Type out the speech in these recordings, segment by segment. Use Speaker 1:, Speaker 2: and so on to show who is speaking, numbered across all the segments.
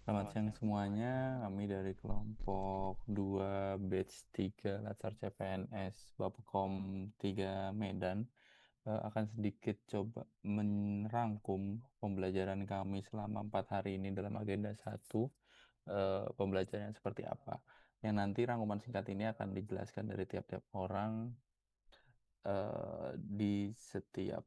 Speaker 1: Selamat siang semuanya, kami dari kelompok 2 batch 3 Latsar CPNS Babkom 3 Medan akan sedikit coba merangkum pembelajaran kami selama 4 hari ini dalam agenda satu, pembelajaran seperti apa. Yang nanti rangkuman singkat ini akan dijelaskan dari tiap-tiap orang di setiap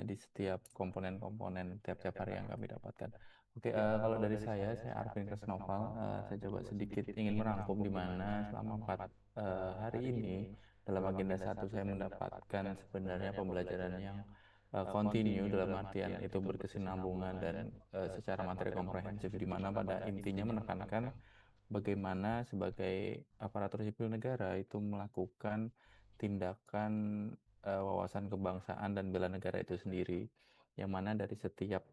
Speaker 1: di setiap komponen-komponen tiap-tiap hari yang kami dapatkan. Oke, kalau dari saya Arvin Krisnoval, saya coba sedikit ingin merangkum di mana selama 4 hari ini dalam agenda satu saya mendapatkan sebenarnya pembelajaran yang continue dalam artian itu berkesinambungan dan secara materi komprehensif di mana pada intinya menekankan bagaimana sebagai aparatur sipil negara itu melakukan tindakan wawasan kebangsaan dan bela negara itu sendiri, yang mana dari setiap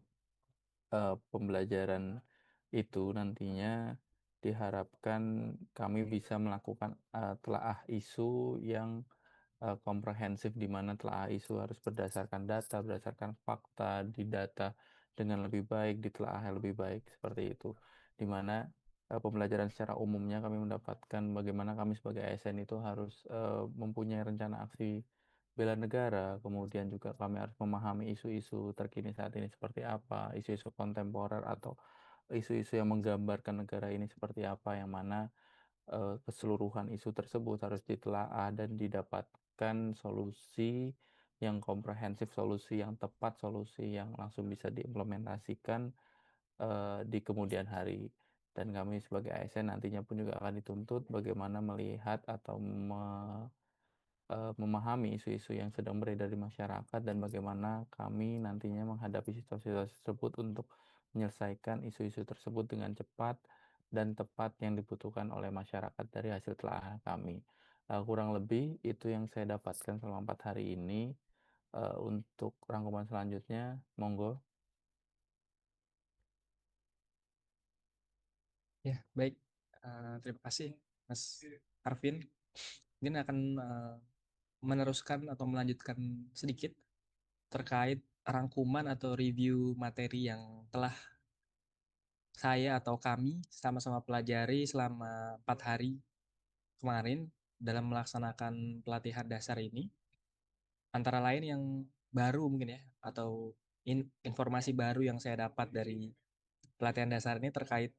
Speaker 1: pembelajaran itu nantinya diharapkan kami bisa melakukan telaah isu yang komprehensif, di mana telaah isu harus berdasarkan data, berdasarkan fakta, didata dengan lebih baik, ditelaah lebih baik, seperti itu. Di mana pembelajaran secara umumnya kami mendapatkan bagaimana kami sebagai ASN itu harus mempunyai rencana aksi bela negara, kemudian juga kami harus memahami isu-isu terkini saat ini seperti apa, isu-isu kontemporer atau isu-isu yang menggambarkan negara ini seperti apa, yang mana keseluruhan isu tersebut harus ditelaah dan didapatkan solusi yang komprehensif, solusi yang tepat, solusi yang langsung bisa diimplementasikan di kemudian hari. Dan kami sebagai ASN nantinya pun juga akan dituntut bagaimana melihat atau memahami isu-isu yang sedang beredar di masyarakat dan bagaimana kami nantinya menghadapi situasi-situasi tersebut untuk menyelesaikan isu-isu tersebut dengan cepat dan tepat yang dibutuhkan oleh masyarakat dari hasil telaah kami. Kurang lebih itu yang saya dapatkan selama 4 hari ini. Untuk rangkuman selanjutnya, monggo.
Speaker 2: Ya, baik. Terima kasih, Mas Arvin. Mungkin akan meneruskan atau melanjutkan sedikit terkait rangkuman atau review materi yang telah saya atau kami sama-sama pelajari selama 4 hari kemarin dalam melaksanakan pelatihan dasar ini. Antara lain yang baru mungkin ya, atau informasi baru yang saya dapat dari pelatihan dasar ini terkait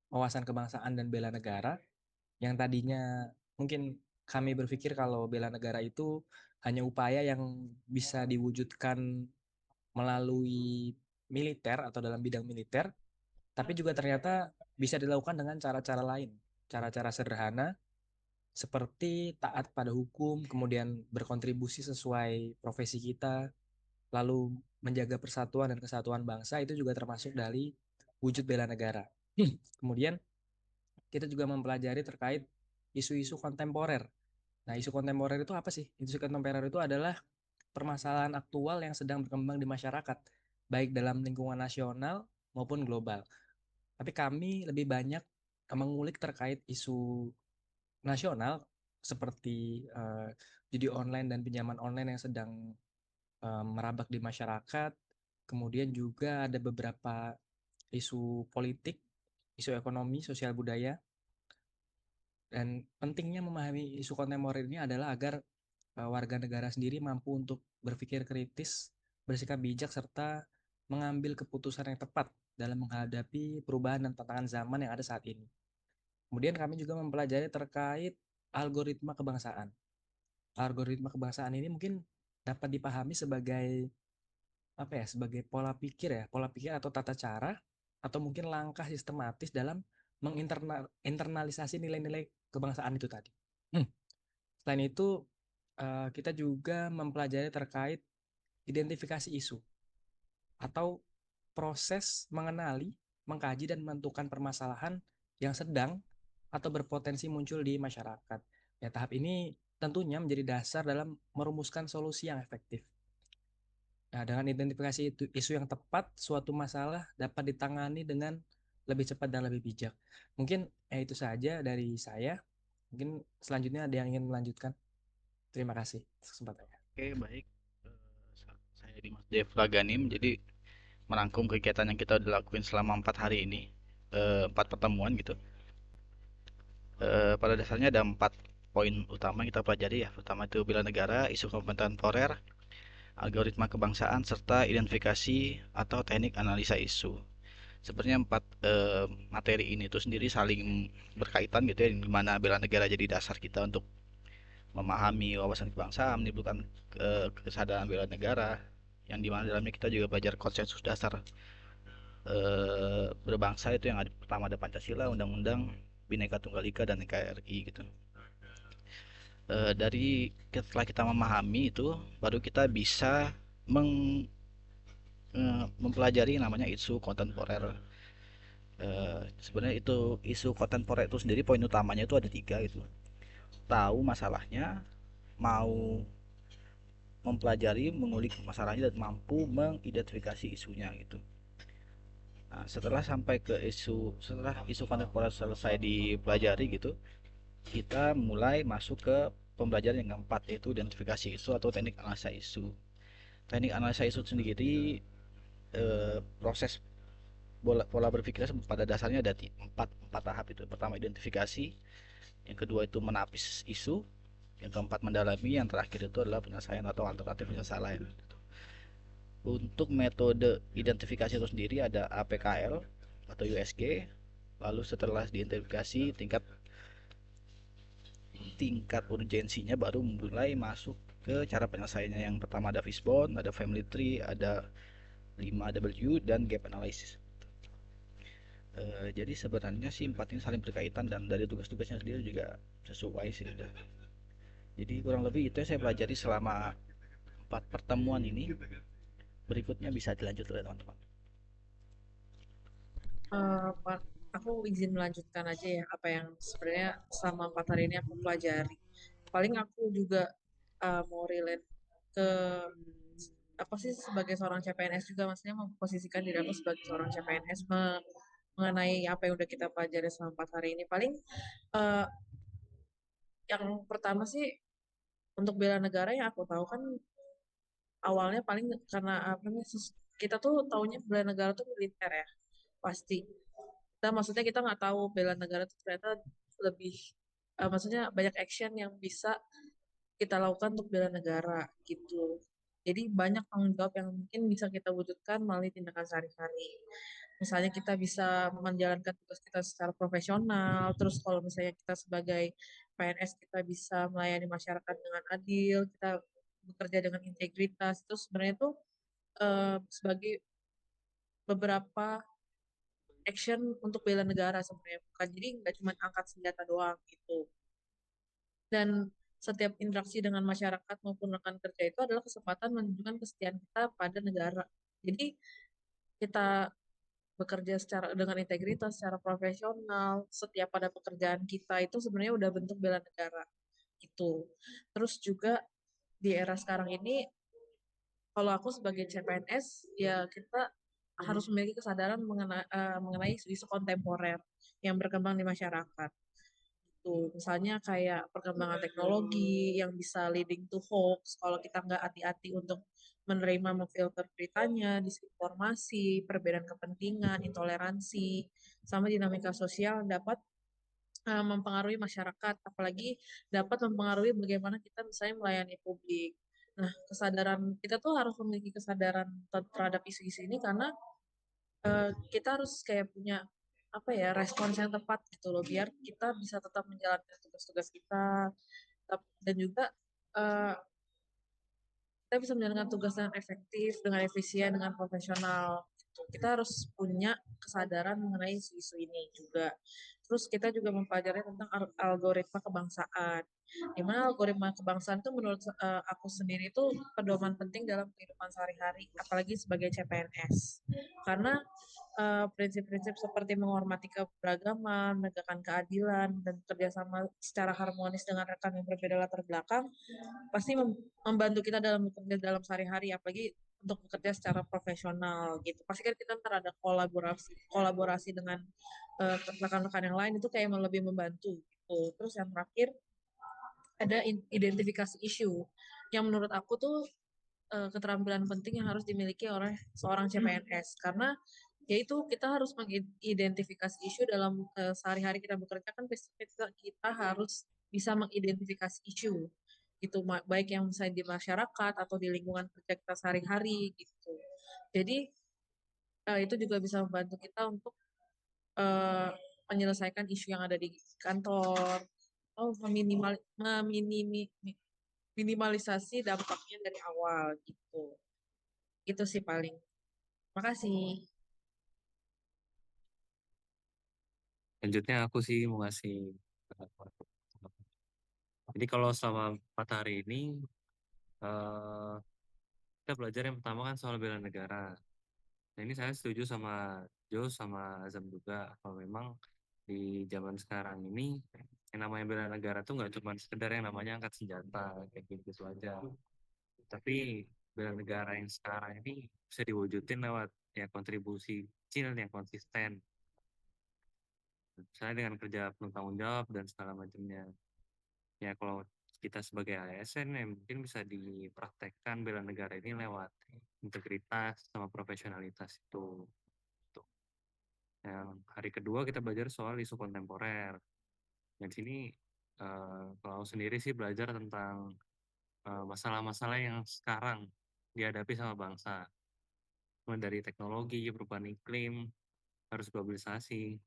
Speaker 2: wawasan kebangsaan dan bela negara, yang tadinya mungkin kami berpikir kalau bela negara itu hanya upaya yang bisa diwujudkan melalui militer atau dalam bidang militer, tapi juga ternyata bisa dilakukan dengan cara-cara lain, cara-cara sederhana seperti taat pada hukum, kemudian berkontribusi sesuai profesi kita, lalu menjaga persatuan dan kesatuan bangsa, itu juga termasuk dari wujud bela negara. Kemudian kita juga mempelajari terkait isu-isu kontemporer. Nah, isu kontemporer itu apa sih? Isu kontemporer itu adalah permasalahan aktual yang sedang berkembang di masyarakat, baik dalam lingkungan nasional maupun global. Tapi kami lebih banyak mengulik terkait isu nasional seperti judi online dan pinjaman online yang sedang merabak di masyarakat. Kemudian juga ada beberapa isu politik, isu ekonomi, sosial budaya. Dan pentingnya memahami isu kontemporer ini adalah agar warga negara sendiri mampu untuk berpikir kritis, bersikap bijak, serta mengambil keputusan yang tepat dalam menghadapi perubahan dan tantangan zaman yang ada saat ini. Kemudian kami juga mempelajari terkait algoritma kebangsaan. Algoritma kebangsaan ini mungkin dapat dipahami sebagai apa ya, sebagai pola pikir atau tata cara atau mungkin langkah sistematis dalam menginternalisasi nilai-nilai kebangsaan itu tadi. Hmm. Selain itu, kita juga mempelajari terkait identifikasi isu atau proses mengenali, mengkaji dan menentukan permasalahan yang sedang atau berpotensi muncul di masyarakat. Ya, tahap ini tentunya menjadi dasar dalam merumuskan solusi yang efektif. Nah, dengan identifikasi isu yang tepat, suatu masalah dapat ditangani dengan lebih cepat dan lebih bijak. Mungkin itu saja dari saya. Mungkin selanjutnya ada yang ingin melanjutkan. Terima kasih atas kesempatannya.
Speaker 3: Oke, baik. Saya Dimas Devra Ganim. Jadi merangkum kegiatan yang kita udah lakuin selama 4 hari ini. 4 pertemuan gitu. Pada dasarnya ada 4 poin utama yang kita pelajari ya. Pertama itu bela negara, isu kontemporer, algoritma kebangsaan, serta identifikasi atau teknik analisa isu. Sebenarnya 4 materi ini tuh sendiri saling berkaitan gitu ya, di mana bela negara jadi dasar kita untuk memahami wawasan kebangsaan, menimbulkan kesadaran bela negara, yang dimana dalamnya kita juga belajar konsensus dasar berbangsa itu yang ada, pertama ada Pancasila, Undang-Undang Bhinneka Tunggal Ika dan NKRI gitu. Dari setelah kita memahami itu, baru kita bisa mempelajari namanya isu kontemporer. Sebenarnya itu isu kontemporer itu sendiri poin utamanya itu ada 3 gitu. Tahu masalahnya, mau mempelajari, mengulik masalahnya dan mampu mengidentifikasi isunya gitu. Nah, setelah isu kontemporer selesai dipelajari gitu, kita mulai masuk ke pembelajaran yang keempat, yaitu identifikasi isu atau teknik analisa isu. Teknik analisa isu sendiri proses pola berpikirnya pada dasarnya ada empat tahap itu. Pertama identifikasi, yang kedua itu menapis isu, yang keempat mendalami, yang terakhir itu adalah penyelesaian atau alternatif penyelesaian. Untuk metode identifikasi itu sendiri ada APKL atau USG. Lalu setelah diidentifikasi, tingkat urgensinya baru mulai masuk ke cara penyelesaiannya. Yang pertama ada fishbone, ada family tree, ada 5W dan gap analysis. Jadi sebenarnya sih 4 ini saling berkaitan dan dari tugas-tugasnya sendiri juga sesuai sih udah. Jadi kurang lebih itu yang saya pelajari selama 4 pertemuan ini. Berikutnya bisa dilanjut oleh teman-teman.
Speaker 4: Pak, aku izin melanjutkan aja ya apa yang sebenarnya selama 4 hari ini aku pelajari. Paling aku juga mau relate ke apa sih sebagai seorang CPNS juga, maksudnya memposisikan diri aku sebagai seorang CPNS mengenai apa yang udah kita pelajari selama 4 hari ini. Paling eh, yang pertama sih untuk bela negara yang aku tahu kan awalnya paling karena apa namanya kita tuh taunya bela negara tuh militer ya pasti. Kita maksudnya kita nggak tahu bela negara tuh ternyata lebih maksudnya banyak action yang bisa kita lakukan untuk bela negara gitu. Jadi banyak tanggung jawab yang mungkin bisa kita wujudkan melalui tindakan sehari-hari. Misalnya kita bisa menjalankan tugas kita secara profesional, terus kalau misalnya kita sebagai PNS kita bisa melayani masyarakat dengan adil, kita bekerja dengan integritas, itu sebenarnya tuh sebagai beberapa action untuk bela negara sebenarnya bukan jadi nggak cuma angkat senjata doang gitu. Dan setiap interaksi dengan masyarakat maupun rekan kerja itu adalah kesempatan menunjukkan kesetiaan kita pada negara. Jadi kita bekerja secara dengan integritas, secara profesional, setiap pada pekerjaan kita itu sebenarnya udah bentuk bela negara gitu. Terus juga di era sekarang ini, kalau aku sebagai CPNS, ya kita harus memiliki kesadaran mengenai isu-isu kontemporer yang berkembang di masyarakat. Tuh, misalnya kayak perkembangan teknologi yang bisa leading to hoax kalau kita nggak hati-hati untuk menerima memfilter beritanya, disinformasi, perbedaan kepentingan, intoleransi, sama dinamika sosial dapat mempengaruhi masyarakat, apalagi dapat mempengaruhi bagaimana kita misalnya melayani publik. Nah, kesadaran kita tuh harus memiliki kesadaran terhadap isu-isu ini karena kita harus kayak punya apa ya respons yang tepat gitu loh biar kita bisa tetap menjalankan tugas-tugas kita dan juga uh, kita bisa menjalankan tugas dengan efektif, dengan efisien, dengan profesional. Gitu. Kita harus punya kesadaran mengenai isu-isu ini juga. Terus kita juga mempelajari tentang algoritma kebangsaan. Di mana algoritma kebangsaan itu menurut aku sendiri itu pedoman penting dalam kehidupan sehari-hari, apalagi sebagai CPNS. Karena prinsip-prinsip seperti menghormati keberagaman, menegakkan keadilan, dan kerjasama secara harmonis dengan rekan yang berbeda latar belakang pasti membantu kita dalam bekerja dalam sehari-hari, apalagi untuk bekerja secara profesional gitu. Pasti kan kita ntar ada kolaborasi dengan rekan-rekan yang lain itu kayak lebih membantu gitu. Terus yang terakhir ada identifikasi isu yang menurut aku tuh keterampilan penting yang harus dimiliki oleh seorang CPNS karena yaitu kita harus mengidentifikasi isu dalam sehari-hari kita bekerja kan kita harus bisa mengidentifikasi isu gitu baik yang misalnya di masyarakat atau di lingkungan kerja kita sehari-hari gitu. Jadi itu juga bisa membantu kita untuk eh, menyelesaikan isu yang ada di kantor atau minimalisasi dampaknya dari awal gitu. Itu sih paling. Makasih.
Speaker 5: Lanjutnya aku sih mau ngasih jadi kalau selama 4 hari ini eh, kita belajar yang pertama kan soal bela negara. Nah ini saya setuju sama Jo sama Azam juga kalau memang di zaman sekarang ini yang namanya bela negara tuh nggak cuma sekedar yang namanya angkat senjata kayak gitu aja. Tapi bela negara yang sekarang ini bisa diwujudin lewat ya kontribusi kecil yang konsisten. Misalnya dengan kerja penuh tanggung jawab dan segala macamnya. Ya kalau kita sebagai ASN ya mungkin bisa dipraktekkan bela negara ini lewat integritas sama profesionalitas itu. Tuh. Yang hari kedua kita belajar soal isu kontemporer. Dan sini kalau sendiri sih belajar tentang masalah-masalah yang sekarang dihadapi sama bangsa. Mulai dari teknologi, perubahan iklim, harus globalisasi.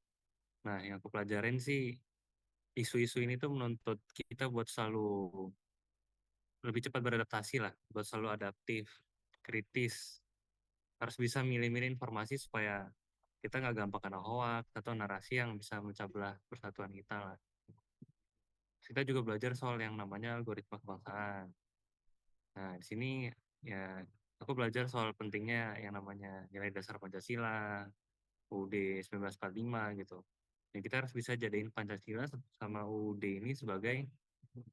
Speaker 5: Nah, yang aku pelajarin sih isu-isu ini tuh menuntut kita buat selalu lebih cepat beradaptasi lah, buat selalu adaptif, kritis, harus bisa milih-milih informasi supaya kita nggak gampang kena hoax atau narasi yang bisa memecah belah persatuan kita lah. Kita juga belajar soal yang namanya algoritma kebangsaan. Nah, di sini ya aku belajar soal pentingnya yang namanya nilai dasar Pancasila, UUD 1945 gitu. Dan kita harus bisa jadiin Pancasila sama UUD ini sebagai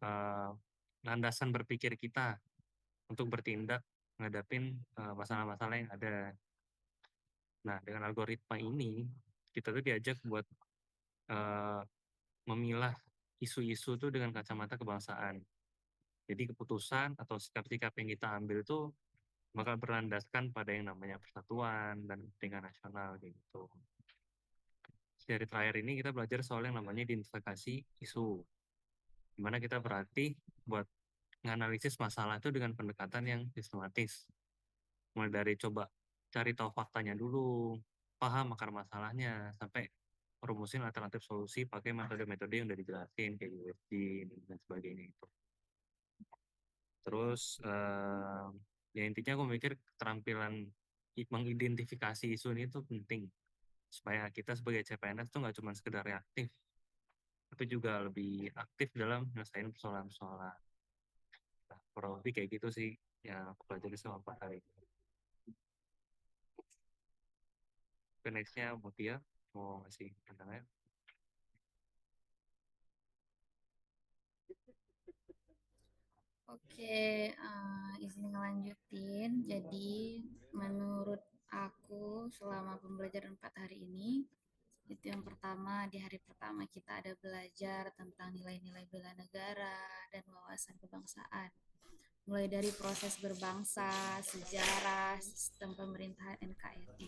Speaker 5: uh, landasan berpikir kita untuk bertindak ngadapin masalah-masalah yang ada. Nah, dengan algoritma ini kita tuh diajak buat uh, memilah isu-isu tuh dengan kacamata kebangsaan. Jadi keputusan atau sikap-sikap yang kita ambil tuh bakal berlandaskan pada yang namanya persatuan dan kepentingan nasional kayak gitu. Dari terakhir ini kita belajar soal yang namanya identifikasi isu. Dimana kita berarti buat menganalisis masalah itu dengan pendekatan yang sistematis. Mulai dari coba cari tahu faktanya dulu, paham akar masalahnya, sampai merumusin alternatif solusi pakai metode-metode yang udah dijelasin kayak UFD dan sebagainya itu. Terus ya intinya aku mikir keterampilan mengidentifikasi isu ini tuh penting supaya kita sebagai CPNS tuh nggak cuma sekedar reaktif, tapi juga lebih aktif dalam menyelesaikan persoalan-persoalan. Nah, kurang lebih kayak gitu sih yang aku pelajari selama 4 hari. Ke nextnya Mutia mau ngasih pandangan.
Speaker 6: Oke, izin ngelanjutin. Jadi, menurut aku selama pembelajaran 4 hari ini, itu yang pertama, di hari pertama kita ada belajar tentang nilai-nilai bela negara dan wawasan kebangsaan. Mulai dari proses berbangsa, sejarah, sistem pemerintahan NKRI.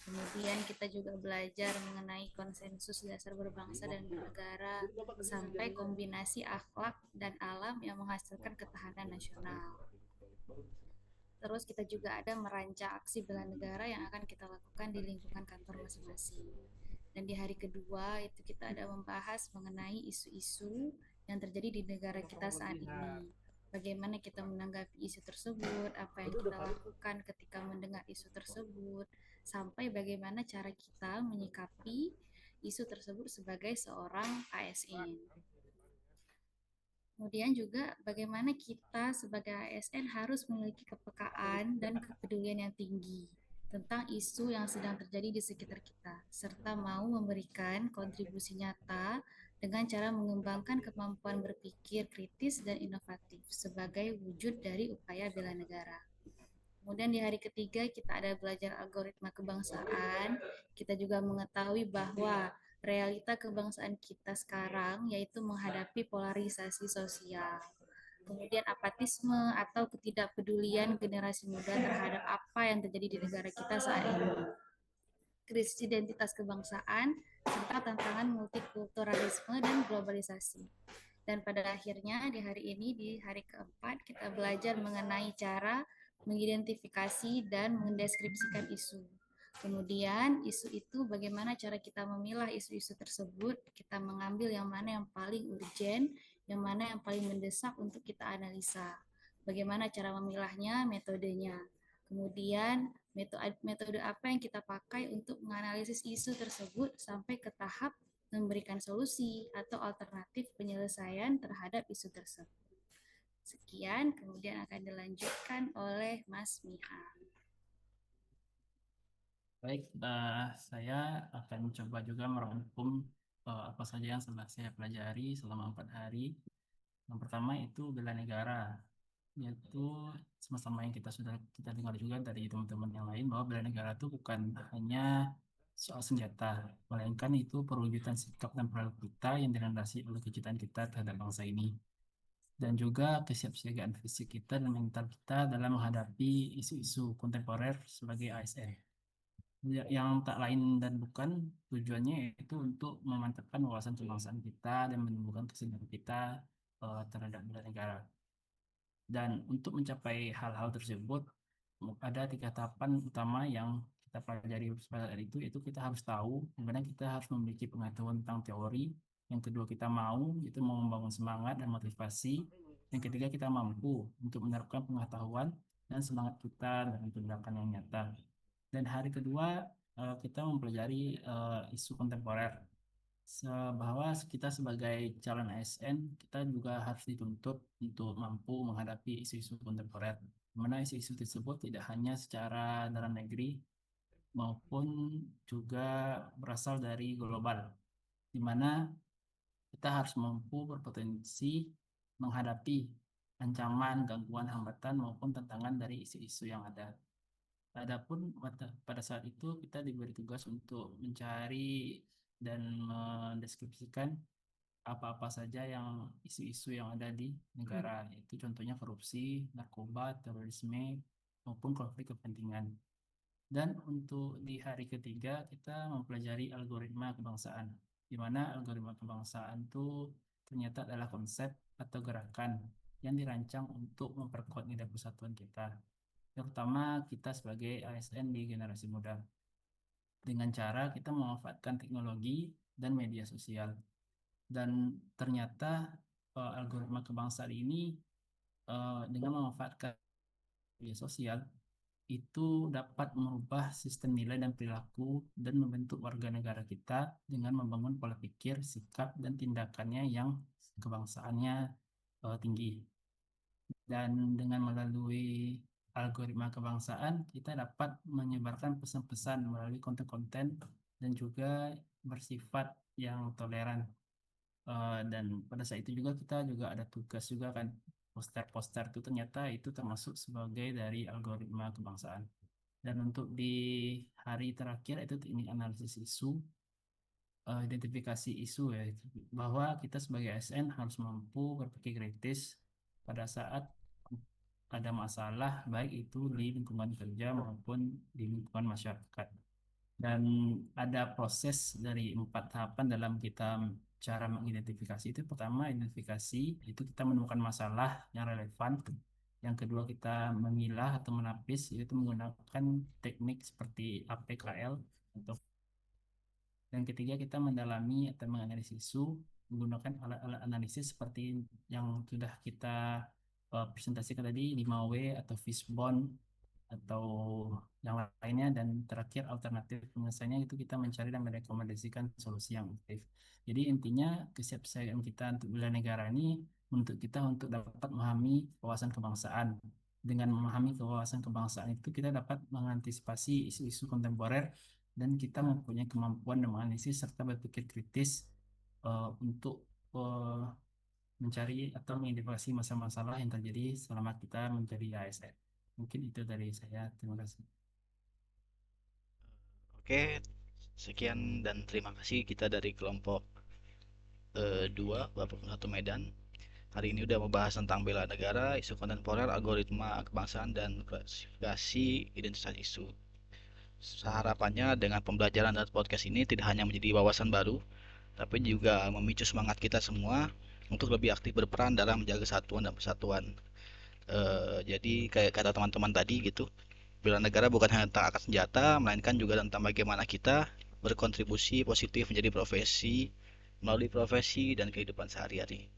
Speaker 6: Kemudian kita juga belajar mengenai konsensus dasar berbangsa dan bernegara sampai kombinasi akhlak dan alam yang menghasilkan ketahanan nasional. Terus kita juga ada merancang aksi bela negara yang akan kita lakukan di lingkungan kantor masing-masing. Dan di hari kedua itu kita ada membahas mengenai isu-isu yang terjadi di negara kita saat ini. Bagaimana kita menanggapi isu tersebut, apa yang kita lakukan ketika mendengar isu tersebut, sampai bagaimana cara kita menyikapi isu tersebut sebagai seorang ASN. Kemudian juga bagaimana kita sebagai ASN harus memiliki kepekaan dan kepedulian yang tinggi tentang isu yang sedang terjadi di sekitar kita, serta mau memberikan kontribusi nyata dengan cara mengembangkan kemampuan berpikir kritis dan inovatif sebagai wujud dari upaya bela negara. Kemudian di hari ketiga kita ada belajar algoritma kebangsaan. Kita juga mengetahui bahwa realita kebangsaan kita sekarang yaitu menghadapi polarisasi sosial. Kemudian apatisme atau ketidakpedulian generasi muda terhadap apa yang terjadi di negara kita saat ini. krisis identitas kebangsaan, serta tantangan multikulturalisme dan globalisasi. Dan pada akhirnya di hari ini, di hari keempat, kita belajar mengenai cara mengidentifikasi dan mendeskripsikan isu. Kemudian isu itu bagaimana cara kita memilah isu-isu tersebut, kita mengambil yang mana yang paling urgent, yang mana yang paling mendesak untuk kita analisa. Bagaimana cara memilahnya, metodenya. Kemudian metode apa yang kita pakai untuk menganalisis isu tersebut sampai ke tahap memberikan solusi atau alternatif penyelesaian terhadap isu tersebut. Sekian, kemudian akan dilanjutkan oleh Mas Miha.
Speaker 7: Baik, saya akan coba juga merangkum apa saja yang telah saya pelajari selama 4 hari. Yang pertama itu bela negara, yaitu sama-sama yang kita dengar juga dari teman-teman yang lain, bahwa bela negara itu bukan hanya soal senjata, melainkan itu perwujudan sikap dan perilaku kita yang dilandasi oleh kecintaan kita terhadap bangsa ini, dan juga kesiapsiagaan fisik kita dan mental kita dalam menghadapi isu-isu kontemporer sebagai ASN. Yang tak lain dan bukan tujuannya itu untuk memantapkan wawasan kebangsaan kita dan menumbuhkan kesadaran kita terhadap bela negara. Dan untuk mencapai hal-hal tersebut ada 3 tahapan utama yang kita pelajari pada hari itu, yaitu kita harus tahu, kemudian kita harus memiliki pengetahuan tentang teori, yang kedua kita mau membangun semangat dan motivasi, yang ketiga kita mampu untuk menerapkan pengetahuan dan semangat kita dalam tindakan yang nyata. Dan hari kedua kita mempelajari isu kontemporer, bahwa kita sebagai calon ASN kita juga harus dituntut untuk mampu menghadapi isu-isu kontemporer, di mana isu-isu tersebut tidak hanya secara dalam negeri maupun juga berasal dari global, di mana kita harus mampu berpotensi menghadapi ancaman, gangguan, hambatan maupun tantangan dari isu-isu yang ada. Adapun pada saat itu kita diberi tugas untuk mencari dan mendeskripsikan apa-apa saja yang isu-isu yang ada di negara, itu contohnya korupsi, narkoba, terorisme, maupun konflik kepentingan. Dan untuk di hari ketiga kita mempelajari algoritma kebangsaan, di mana algoritma kebangsaan itu ternyata adalah konsep atau gerakan yang dirancang untuk memperkuat nilai persatuan kita, terutama kita sebagai ASN di generasi muda, dengan cara kita memanfaatkan teknologi dan media sosial. Dan ternyata algoritma kebangsaan ini dengan memanfaatkan media sosial itu dapat merubah sistem nilai dan perilaku dan membentuk warga negara kita dengan membangun pola pikir, sikap, dan tindakannya yang kebangsaannya tinggi. Dan dengan melalui algoritma kebangsaan kita dapat menyebarkan pesan-pesan melalui konten-konten dan juga bersifat yang toleran. Dan pada saat itu juga kita juga ada tugas juga kan, poster-poster itu ternyata itu termasuk sebagai dari algoritma kebangsaan. Dan untuk di hari terakhir itu teknik analisis isu, identifikasi isu ya, bahwa kita sebagai ASN harus mampu berpikir kritis pada saat ada masalah, baik itu di lingkungan kerja maupun di lingkungan masyarakat. Dan ada proses dari 4 tahapan dalam kita cara mengidentifikasi itu. Pertama, identifikasi itu kita menemukan masalah yang relevan. Yang kedua, kita memilah atau menapis, yaitu menggunakan teknik seperti APKL. Dan ketiga, kita mendalami atau menganalisis isu menggunakan alat-alat analisis seperti yang sudah kita presentasikan tadi, 5W atau Fishbone atau yang lainnya. Dan terakhir, alternatif penyelesaiannya itu kita mencari dan merekomendasikan solusi yang efektif. Jadi intinya kesiapsiagaan kita untuk bela negara ini untuk kita untuk dapat memahami wawasan kebangsaan. Dengan memahami wawasan kebangsaan itu kita dapat mengantisipasi isu-isu kontemporer dan kita mempunyai kemampuan menganalisis serta berpikir kritis untuk mencari atau mengidentifikasi masalah-masalah yang terjadi selama kita menjadi ASN. Mungkin itu dari saya. Terima kasih.
Speaker 3: Oke, sekian dan terima kasih kita dari kelompok 2 Bapak Satu Medan. Hari ini udah membahas tentang bela negara, isu kontemporer, algoritma kebangsaan, dan klasifikasi identitas isu. Harapannya dengan pembelajaran dan podcast ini tidak hanya menjadi wawasan baru, tapi juga memicu semangat kita semua untuk lebih aktif berperan dalam menjaga kesatuan dan persatuan. Jadi kayak kata teman-teman tadi gitu, bela negara bukan hanya tentang angkat senjata, melainkan juga tentang bagaimana kita berkontribusi positif menjadi profesi, melalui profesi dan kehidupan sehari-hari.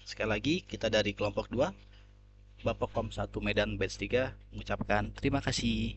Speaker 3: Sekali lagi, kita dari kelompok 2, Bappekom 1 Medan Batch 3 mengucapkan terima kasih.